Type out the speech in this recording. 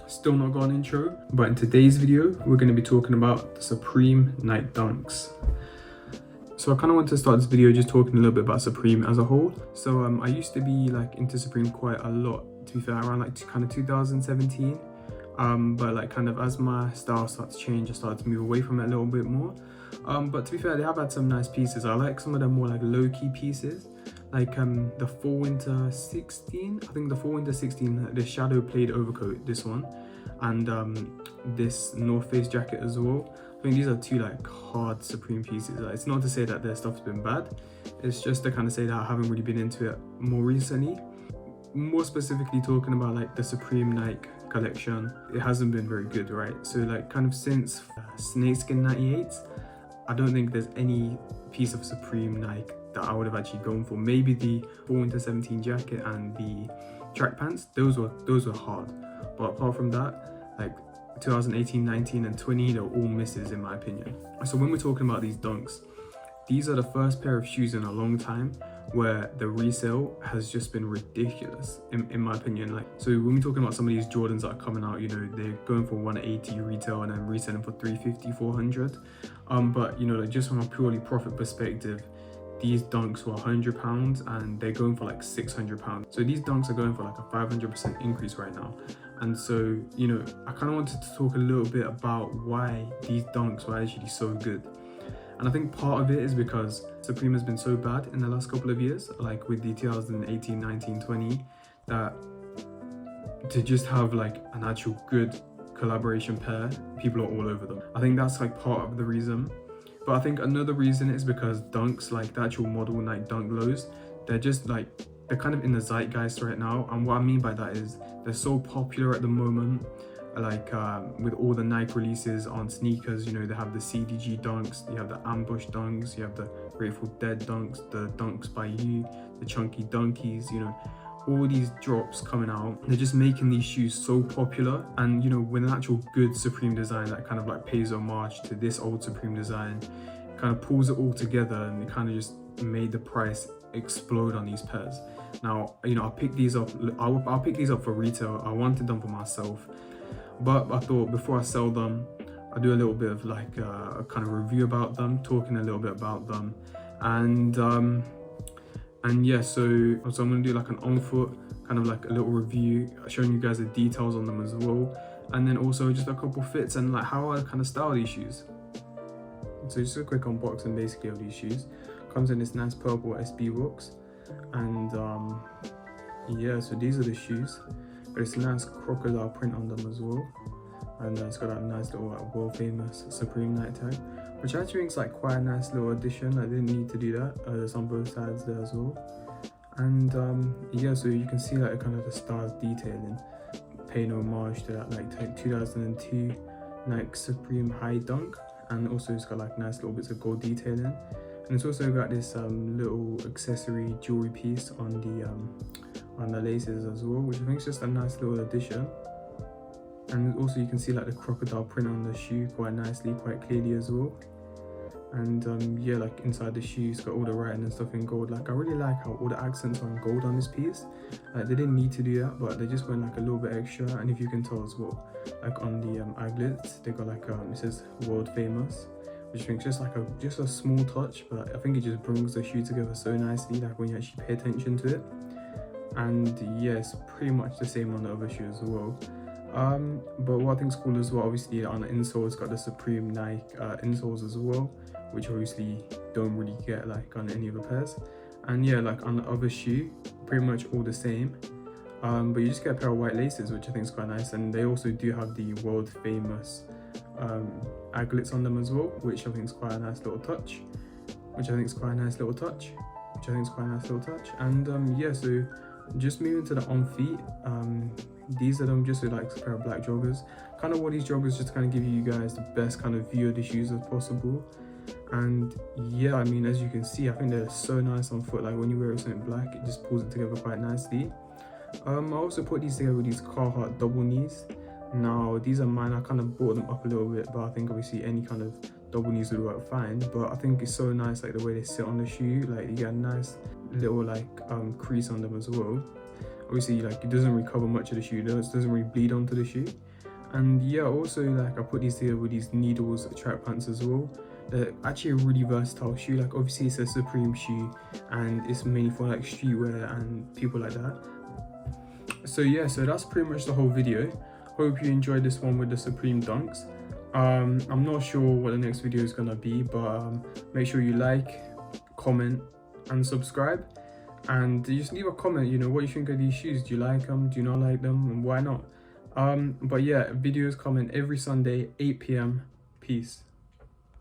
Still not got an intro, but in today's video we're going to be talking about the Supreme Nike Dunks. So I kind of want to start this video just talking a little bit about Supreme as a whole. So I used to be like into Supreme quite a lot, to be fair, around like kind of 2017. But like kind of as my style started to change, I started to move away from it a little bit more. But to be fair, they have had some nice pieces. I like some of them more like low-key pieces, like the Fall Winter 16. I think the Fall Winter 16, the shadow plaid overcoat, this one, and this North Face jacket as well. I think these are two like hard Supreme pieces. Like, it's not to say that their stuff's been bad, it's just to kind of say that I haven't really been into it more recently. More specifically talking about like the Supreme Nike collection, it hasn't been very good, right? So like kind of since Snakeskin 98, I don't think there's any piece of Supreme Nike that I would have actually gone for. Maybe the Fall Winter 17 jacket and the track pants, those were hard. But apart from that, like 2018, 19 and 20, they're all misses in my opinion. So when we're talking about these Dunks, these are the first pair of shoes in a long time where the resale has just been ridiculous in my opinion. Like, so when we're talking about some of these Jordans that are coming out, you know, they're going for 180 retail and then reselling for 350, 400. But you know, like just from a purely profit perspective, these Dunks were £100 and they're going for like £600. So these Dunks are going for like a 500% increase right now. And so, you know, I kind of wanted to talk a little bit about why these Dunks were actually so good. And I think part of it is because Supreme has been so bad in the last couple of years, like with the 2018, 19, 20, that to just have like an actual good collaboration pair, people are all over them. I think that's like part of the reason. But I think another reason is because Dunks, like the actual model Nike Dunk lows, they're just like, they're kind of in the zeitgeist right now. And what I mean by that is they're so popular at the moment. Like with all the Nike releases on sneakers, you know, they have the CDG Dunks, you have the Ambush Dunks, you have the Grateful Dead Dunks, the Dunks by You, the Chunky Dunkies, you know, all these drops coming out. They're just making these shoes so popular. And you know, with an actual good Supreme design that kind of like pays homage to this old Supreme design, kind of pulls it all together, and it kind of just made the price explode on these pairs. Now, you know, I'll pick these up for retail. I wanted them for myself, but I thought before I sell them, I'll do a little bit of like a kind of review about them, talking a little bit about them, and yeah, so I'm gonna do like an on foot kind of like a little review, showing you guys the details on them as well, and then also just a couple fits and like how I kind of style these shoes. So just a quick unboxing basically of these shoes. Comes in this nice purple SB box, and yeah, so these are the shoes. Got this nice crocodile print on them as well, and it's got that nice little like, world famous Supreme Nike tag, which I think is like quite a nice little addition. I didn't need to do that. There's on both sides there as well, and yeah, so you can see like kind of the stars detailing, paying homage to that like 2002 Nike Supreme High Dunk, and also it's got like nice little bits of gold detailing. And it's also got this little accessory jewelry piece on the laces as well, which I think is just a nice little addition. And also you can see like the crocodile print on the shoe quite nicely, quite clearly as well. And yeah, like inside the shoe it's got all the writing and stuff in gold. Like I really like how all the accents are in gold on this piece. Like they didn't need to do that, but they just went like a little bit extra. And if you can tell as well, like on the aglets they got like it says world famous, which I think is just like a small touch, but I think it just brings the shoe together so nicely, like when you actually pay attention to it. And yeah, it's pretty much the same on the other shoe as well. But what I think is cool as well, obviously on the insole it's got the Supreme Nike insoles as well, which obviously don't really get like on any other pairs. And yeah, like on the other shoe, pretty much all the same, but you just get a pair of white laces, which I think is quite nice. And they also do have the world famous aglets on them as well, which I think is quite a nice little touch. And yeah, so just moving to the on feet, these are them just with like a pair of black joggers. Kind of wore these joggers just to kind of give you guys the best kind of view of the shoes as possible. And yeah, I mean, as you can see, I think they're so nice on foot. Like when you wear it something black, it just pulls it together quite nicely. I also put these together with these Carhartt double knees. Now these are mine. I kind of brought them up a little bit, but I think obviously any kind of double knees would work fine. But I think it's so nice, like the way they sit on the shoe. Like you get a nice little like crease on them as well. Obviously, like it doesn't really cover much of the shoe, it doesn't really bleed onto the shoe. And yeah, also like I put these here with these needles track pants as well. They're actually a really versatile shoe. Like obviously it's a Supreme shoe and it's mainly for like streetwear and people like that. So yeah, so that's pretty much the whole video. Hope you enjoyed this one with the Supreme Dunks. I'm not sure what the next video is gonna be, but make sure you like, comment and subscribe, and just leave a comment, you know, what you think of these shoes. Do you like them? Do you not like them? And why not? But yeah, videos coming every Sunday, 8 p.m. Peace.